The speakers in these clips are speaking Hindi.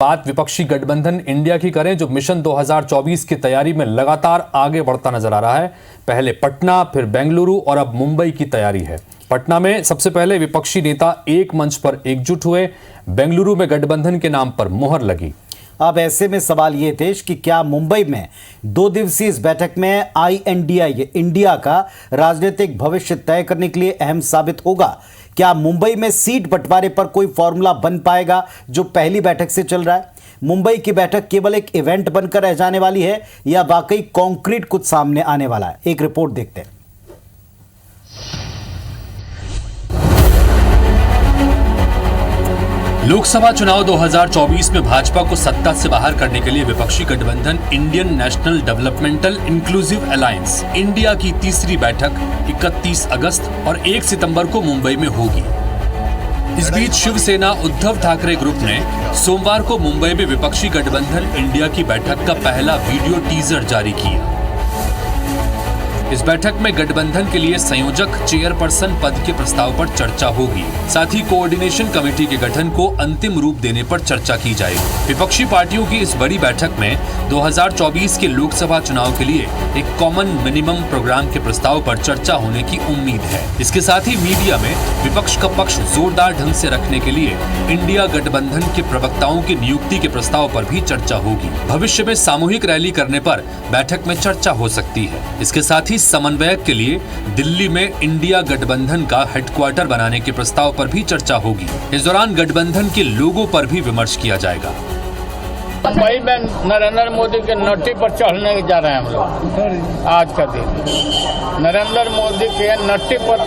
बात विपक्षी गठबंधन इंडिया की करें, जो मिशन 2024 की तैयारी में लगातार आगे बढ़ता नजर आ रहा है। पहले पटना, फिर बेंगलुरु और अब मुंबई की तैयारी है। पटना में सबसे पहले विपक्षी नेता एक मंच पर एकजुट हुए, बेंगलुरु में गठबंधन के नाम पर मुहर लगी। अब ऐसे में सवाल ये थे कि क्या मुंबई में 2 दिवसीय इस बैठक में INDI इंडिया का राजनीतिक भविष्य तय करने के लिए अहम साबित होगा? क्या मुंबई में सीट बंटवारे पर कोई फॉर्मूला बन पाएगा जो पहली बैठक से चल रहा है? मुंबई की बैठक केवल एक इवेंट बनकर रह जाने वाली है या वाकई कॉन्क्रीट कुछ सामने आने वाला है? एक रिपोर्ट देखते हैं। लोकसभा चुनाव 2024 में भाजपा को सत्ता से बाहर करने के लिए विपक्षी गठबंधन Indian national developmental inclusive alliance India की तीसरी बैठक 31 अगस्त और 1 सितंबर को मुंबई में होगी। इस बीच शिवसेना उद्धव ठाकरे ग्रुप ने सोमवार को मुंबई में विपक्षी गठबंधन इंडिया की बैठक का पहला वीडियो टीजर जारी किया। इस बैठक में गठबंधन के लिए संयोजक चेयरपर्सन पद के प्रस्ताव पर चर्चा होगी। साथ ही कोऑर्डिनेशन कमेटी के गठन को अंतिम रूप देने पर चर्चा की जाएगी। विपक्षी पार्टियों की इस बड़ी बैठक में 2024 के लोकसभा चुनाव के लिए एक कॉमन मिनिमम प्रोग्राम के प्रस्ताव पर चर्चा होने की उम्मीद है। इसके साथ ही मीडिया में विपक्ष का पक्ष जोरदार ढंग से रखने के लिए इंडिया गठबंधन के प्रवक्ताओं की नियुक्ति के प्रस्ताव पर भी चर्चा होगी। भविष्य में सामूहिक रैली करने पर बैठक में चर्चा हो सकती है। इसके साथ ही समन्वयक के लिए दिल्ली में इंडिया गठबंधन का हेडक्वार्टर बनाने के प्रस्ताव पर भी चर्चा होगी। इस दौरान गठबंधन के लोगों पर भी विमर्श किया जाएगा। मुंबई में नरेंद्र मोदी के नट्टी पर चढ़ने जा रहे हैं हम लोग। आज का दिन नरेंद्र मोदी के नट्टी पर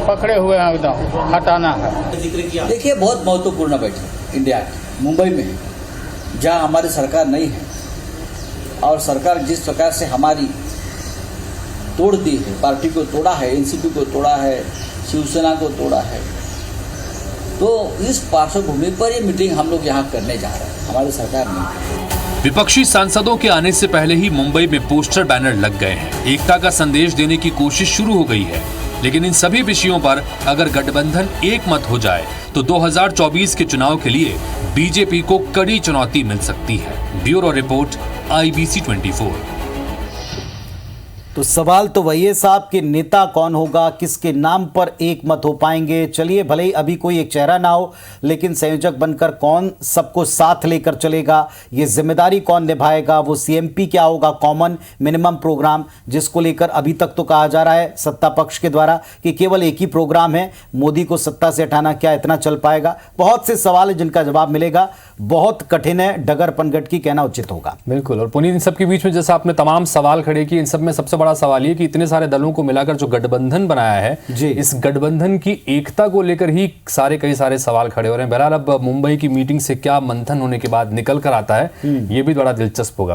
पकड़े हुए हैं, एकदम हटाना है। देखिए, बहुत महत्वपूर्ण बैठक इंडिया की मुंबई में है, जहाँ हमारी सरकार नहीं है और सरकार जिस प्रकार से हमारी तोड़ दी है, पार्टी को तोड़ा है, एनसीपी को तोड़ा है, शिवसेना को तोड़ा है, तो इस पार्श्वभूमि पर ये मीटिंग हम लोग यहाँ करने जा रहे हैं, हमारी सरकार नहीं। विपक्षी सांसदों के आने से पहले ही मुंबई में पोस्टर बैनर लग गए हैं। एकता का संदेश देने की कोशिश शुरू हो गई है, लेकिन इन सभी विषयों पर अगर गठबंधन एक मत हो जाए तो 2024 के चुनाव के लिए बीजेपी को कड़ी चुनौती मिल सकती है। Bureau report, IBC 24। तो सवाल तो वही है साहब कि नेता कौन होगा, किसके नाम पर एक मत हो पाएंगे। चलिए, भले ही अभी कोई एक चेहरा ना हो, लेकिन संयोजक बनकर कौन सबको साथ लेकर चलेगा, ये जिम्मेदारी कौन निभाएगा, वो CMP क्या होगा, कॉमन मिनिमम प्रोग्राम, जिसको लेकर अभी तक तो कहा जा रहा है सत्ता पक्ष के द्वारा कि केवल एक ही प्रोग्राम है, मोदी को सत्ता से हटाना, क्या इतना चल पाएगा? बहुत से सवाल है जिनका जवाब मिलेगा। बहुत कठिन है, डगर पनगट की कहना उचित होगा। बिल्कुल। और पुनीत, इन सब के बीच में जैसा आपने तमाम सवाल खड़े किए, इन सब में सबसे बड़ा सवाल ये कि इतने सारे दलों को मिलाकर जो गठबंधन बनाया है जी, इस गठबंधन की एकता को लेकर ही कई सारे सवाल खड़े हो रहे हैं। बहरहाल अब मुंबई की मीटिंग से क्या मंथन होने के बाद निकल कर आता है, ये भी बड़ा दिलचस्प होगा।